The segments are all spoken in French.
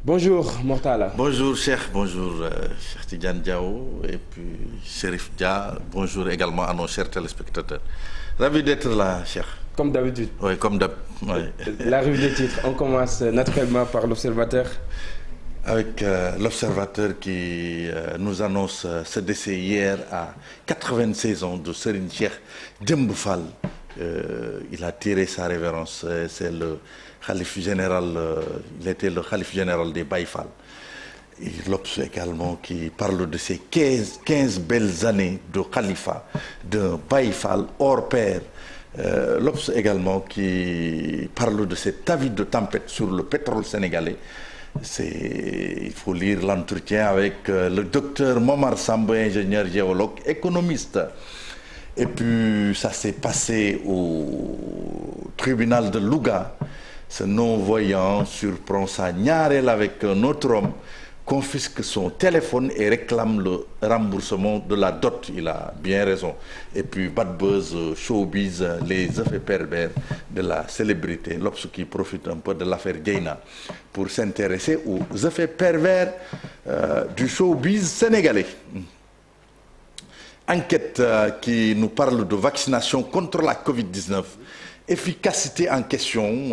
Bonjour Mortala. Bonjour Cheikh, bonjour Cheikh Tidiane Diao et puis Chérif Dia. Bonjour également à nos chers téléspectateurs. Ravi d'être là, Cheikh. Comme d'habitude. Oui, comme d'hab. Oui. La revue des titres, on commence naturellement par l'Observateur. Avec l'Observateur qui nous annonce ce décès hier à 96 ans de Serigne Cheikh Jëmb Fall. Il a tiré sa révérence, c'est le Khalife général, il était le Khalife général des Baye Fall. Et l'Obs également qui parle de ces 15 belles années de Khalifa, d'un Baye Fall hors pair. L'Obs également qui parle de cet avis de tempête sur le pétrole sénégalais. Il faut lire l'entretien avec le docteur Momar Samb, ingénieur géologue, économiste. Et puis ça s'est passé au tribunal de Louga. Ce non-voyant surprend sa ñaareel avec un autre homme, confisque son téléphone et réclame le remboursement de la dot. Il a bien raison. Et puis bad buzz, showbiz, les effets pervers de la célébrité. L'Obs qui profite un peu de l'affaire Dieyna pour s'intéresser aux effets pervers du showbiz sénégalais. Enquête qui nous parle de vaccination contre la Covid-19. Efficacité en question,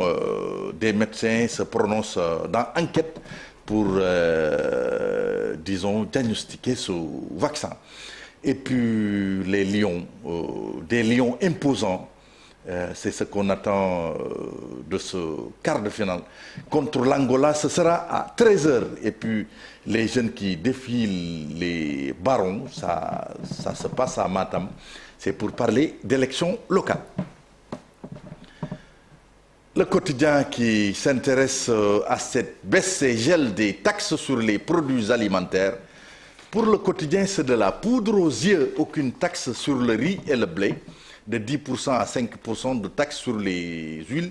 des médecins se prononcent dans enquête pour, disons, diagnostiquer ce vaccin. Et puis les lions, des lions imposants, c'est ce qu'on attend de ce quart de finale. Contre l'Angola, ce sera à 13h. Et puis les jeunes qui défilent les barons, ça se passe à Matam. C'est pour parler d'élections locales. Le quotidien qui s'intéresse à cette baisse et gel des taxes sur les produits alimentaires. Pour le quotidien, c'est de la poudre aux yeux. Aucune taxe sur le riz et le blé. De 10% à 5% de taxes sur les huiles.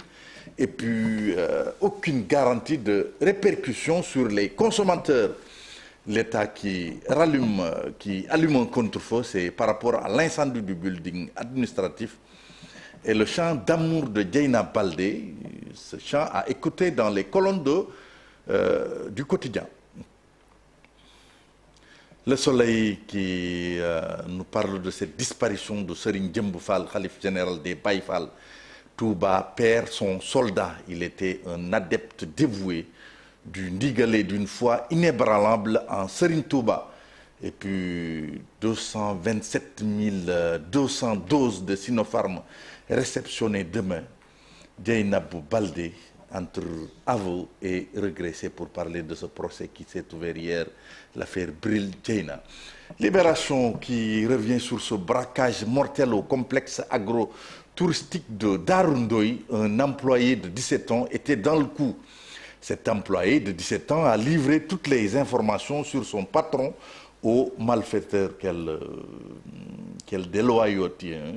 Et puis, aucune garantie de répercussion sur les consommateurs. L'État qui allume un contre-feu, c'est par rapport à l'incendie du building administratif. Et le chant d'amour de Dieyna Baldé, ce chant a écouté dans les colonnes du quotidien. Le Soleil qui nous parle de cette disparition de Serigne Jëmb Fall, Khalife général des Baye Fall. Touba perd son soldat. Il était un adepte dévoué du ndigalé d'une foi inébranlable en Serigne Touba. Et puis 227 200 doses de Sinopharm réceptionnées demain. Dieyna Baldé entre aveu et regret, c'est pour parler de ce procès qui s'est ouvert hier, l'affaire Bril Dieyna. Libération qui revient sur ce braquage mortel au complexe agro-touristique de Darou Ndoye. Un employé de 17 ans était dans le coup. Cet employé de 17 ans a livré toutes les informations sur son patron aux malfaiteurs. Quelle déloyauté, hein.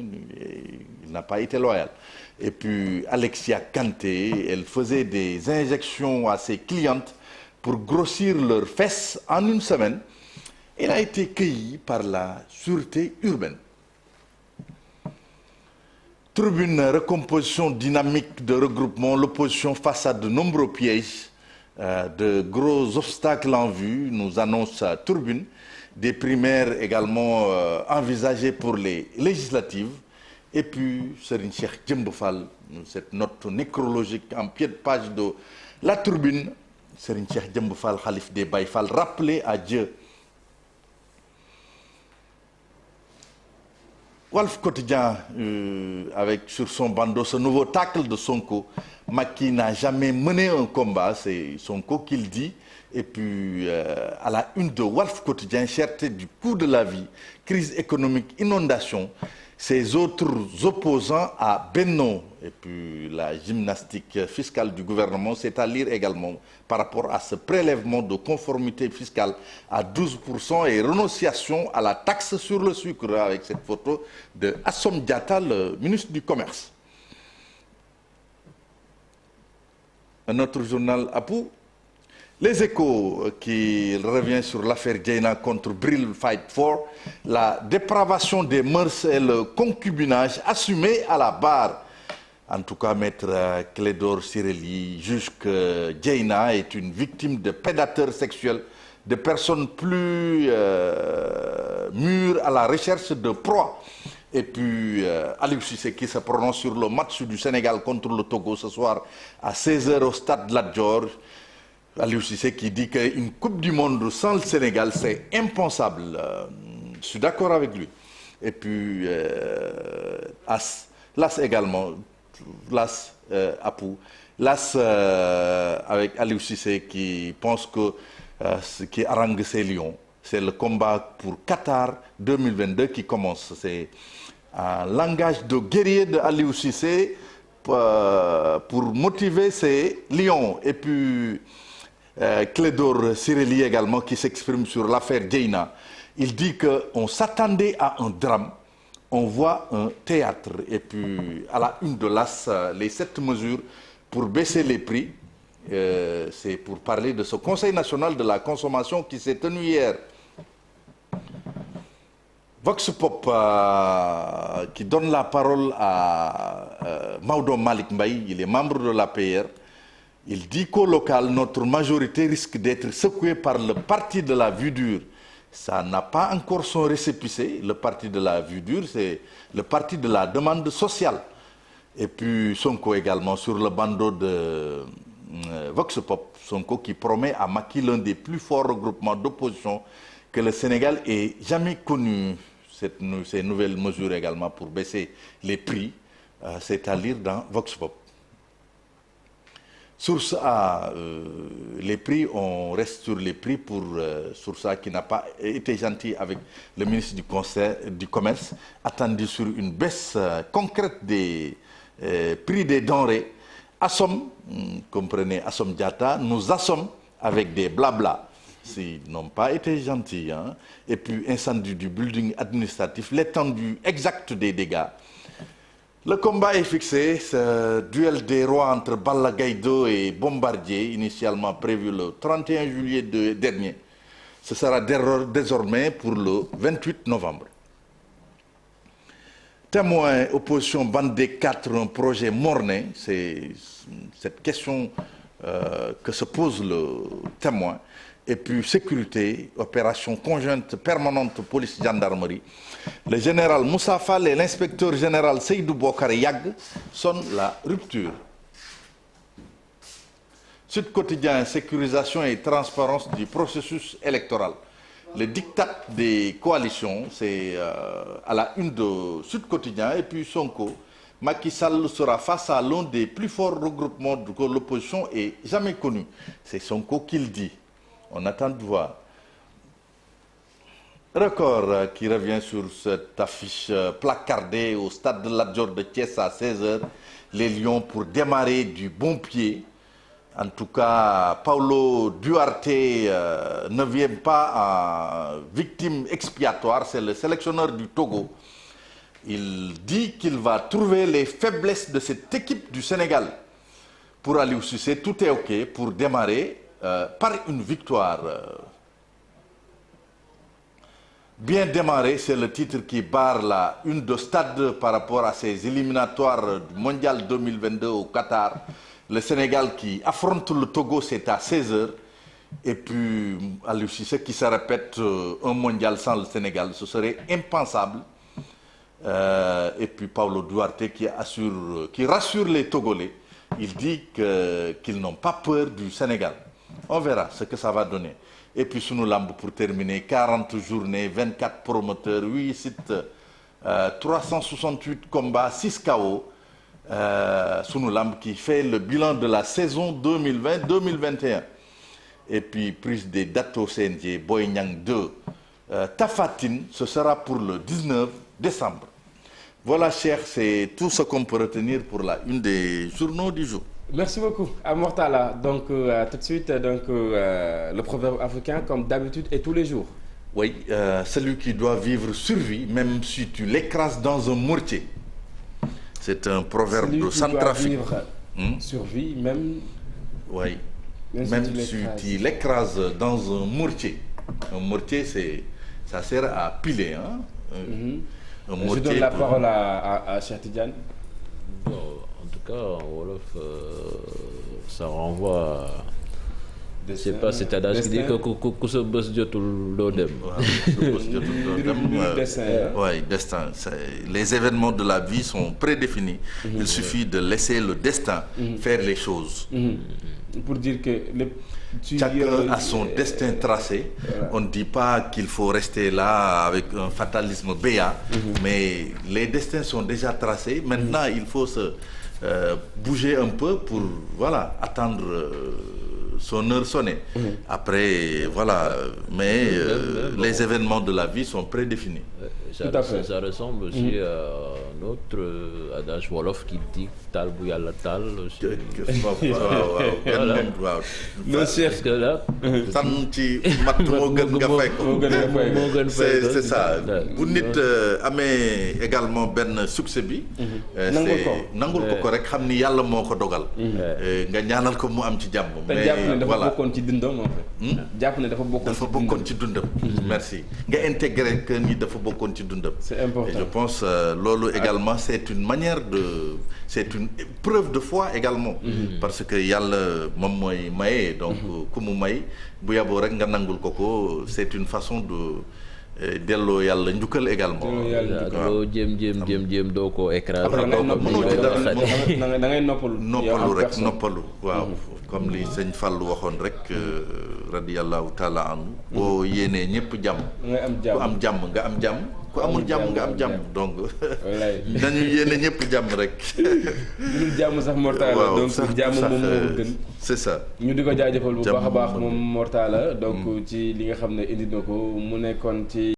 Il n'a pas été loyal. Et puis Alexia Kanté, elle faisait des injections à ses clientes pour grossir leurs fesses en une semaine. Elle a été cueillie par la sûreté urbaine. Tribune, recomposition dynamique de regroupement, l'opposition face à de nombreux pièges, de gros obstacles en vue, nous annonce Tribune. Des primaires également envisagées pour les législatives. Et puis, Serigne Cheikh Jëmb Fall, cette note nécrologique en pied de page de la Tribune. Serigne Cheikh Jëmb Fall, Khalife des Baye Fall, rappelé à Dieu. Walf Quotidien, avec sur son bandeau ce nouveau tacle de Sonko. Macky n'a jamais mené un combat, c'est Sonko qui le dit. Et puis, à la une de Walf Quotidien, cherté du coût de la vie, crise économique, inondation, ses autres opposants à Benno. Et puis, la gymnastique fiscale du gouvernement, c'est à lire également par rapport à ce prélèvement de conformité fiscale à 12% et renonciation à la taxe sur le sucre, avec cette photo de Assom Diatta, le ministre du Commerce. Un autre journal à Pou. Les Échos qui revient sur l'affaire Dieyna contre Bril Fight for, la dépravation des mœurs et le concubinage assumé à la barre. En tout cas, maître Clédor Cirelli juge que Dieyna est une victime de prédateurs sexuels, de personnes plus mûres à la recherche de proies. Et puis, Aliou Cissé qui se prononce sur le match du Sénégal contre le Togo ce soir à 16 h au stade Lat Dior. Aliou Cissé qui dit qu'une Coupe du Monde sans le Sénégal, c'est impensable. Je suis d'accord avec lui. Et puis, Las également, Las Apou, Las avec Aliou Cissé qui pense que ce qui harangue ses lions, c'est le combat pour Qatar 2022 qui commence. C'est un langage de guerrier de Aliou Cissé pour motiver ses lions. Et puis, Clédor Cirelli également qui s'exprime sur l'affaire Dieyna. Il dit qu'on s'attendait à un drame, on voit un théâtre. Et puis, à la une de l'AS, les 7 mesures pour baisser les prix. C'est pour parler de ce Conseil national de la consommation qui s'est tenu hier. Vox Pop qui donne la parole à Maodo Malick Mbaye, il est membre de l'APR. Il dit qu'au local, notre majorité risque d'être secouée par le parti de la vue dure. Ça n'a pas encore son récépissé. Le parti de la vue dure, c'est le parti de la demande sociale. Et puis Sonko également sur le bandeau de Vox Pop. Sonko qui promet à Macky l'un des plus forts regroupements d'opposition que le Sénégal ait jamais connu. Ces nouvelles mesures également pour baisser les prix, c'est à lire dans Vox Pop. Source A, les prix, on reste sur les prix pour Source A qui n'a pas été gentil avec le ministre du Commerce, attendu sur une baisse concrète des prix des denrées. Assom, comprenez, Assom Diatta, nous assomme avec des blabla. Ils n'ont pas été gentils. Hein? Et puis, incendie du building administratif, l'étendue exacte des dégâts. Le combat est fixé, ce duel des rois entre Balla Gaye 2 et Bombardier, initialement prévu le 31 juillet dernier. Ce sera désormais pour le 28 novembre. Témoin, opposition, bande des 4, un projet morné, c'est cette question que se pose le témoin. Et puis sécurité, opération conjointe permanente police-gendarmerie. Le général Moussa Fall et l'inspecteur général Seydou Bokar Yag sonnent la rupture. Sud Quotidien, sécurisation et transparence du processus électoral. Le diktat des coalitions, c'est à la une de Sud Quotidien. Et puis Sonko, Macky Sall sera face à l'un des plus forts regroupements que l'opposition ait jamais connu. C'est Sonko qui le dit. On attend de voir. Record qui revient sur cette affiche placardée au stade de Lat Dior de Thiès à 16 h. Les Lions pour démarrer du bon pied. En tout cas, Paulo Duarte ne vient pas en victime expiatoire. C'est le sélectionneur du Togo. Il dit qu'il va trouver les faiblesses de cette équipe du Sénégal. Pour Aliou Cissé, tout est OK pour démarrer par une victoire. Bien démarré, c'est le titre qui barre la une de stade par rapport à ces éliminatoires du Mondial 2022 au Qatar. Le Sénégal qui affronte le Togo, c'est à 16 h. Et puis, Aliou Cissé qui se répète, un mondial sans le Sénégal, ce serait impensable. Et puis, Paulo Duarte qui rassure les Togolais. Il dit qu'ils n'ont pas peur du Sénégal. On verra ce que ça va donner. Et puis, Sunu Lamb pour terminer, 40 journées, 24 promoteurs, 8 sites, 368 combats, 6 KO. Sunu Lamb qui fait le bilan de la saison 2020-2021. Et puis, prise des dates au CNG, Boy Niang 2, Tafatine, ce sera pour le 19 décembre. Voilà, cher, c'est tout ce qu'on peut retenir pour la une des journaux du jour. Merci beaucoup, Amortala. Donc, tout de suite, le proverbe africain, comme d'habitude, et tous les jours. Oui, celui qui doit vivre survit, même si tu l'écrases dans un mortier. C'est un proverbe de Centrafrique. Survit, même... Oui, même si tu l'écrases dans un mortier. Un mortier, ça sert à piler. Hein? Je donne la parole à Cheikh Tidiane. Bon, en tout cas en wolof ça renvoie à... je sais pas c'est adage qui dit que ku sa bës jotul doo dem. Ouais, destin. Les événements de la vie sont prédéfinis. Il suffit de laisser le destin faire les choses. Pour dire que chacun a son destin tracé. Voilà. On ne dit pas qu'il faut rester là avec un fatalisme béat, mais les destins sont déjà tracés. Maintenant, il faut se bouger un peu pour attendre son heure sonnée. Après, voilà, mais les événements de la vie sont prédéfinis. Tout à fait. Ça ressemble aussi à un autre adage wolof qui dit taal bu yàlla taal aussi. waaw. Parce que là. sànn ci matt moo gën nga fay ko. C'est ça. bu nit amee également benn succès bi. nangul ko rek xam ni yàlla moo ko dogal. nga ñaanal ko mu am ci jàmm. mais jàpp ne dafa bokkoon ci dundam en fait. jàpp ne dafa bokkoon ci dundam. Merci nga intégré que ni dafa bokkoon ci dundam. C'est important. Et je pense loolu également c'est une manière de c'est une preuve de foi également. Parce que yàlla moom mooy maye donc ku mu may bu yaboo rek nga nangul ko c'est une façon de delloo yàlla njukkal également. doo jéem doo ko écraser. da ngay noppalu waaw. comme li sëñ Fallou waxoon rek radiyallahu taala anhu boo yéenee ñëpp jàmm. ku am jàmm nga am jàmm. ku amul jàmm nga am jàmm donc dañu yéene ñëpp jàmm rek. lu jàmm sax Mortala donc jàmm moom moo gën. c'est ça. ñu di ko jaajëfal bu baax a baax moom Mortala donc ci li nga xam ne indi na ko mu nekkoon ci.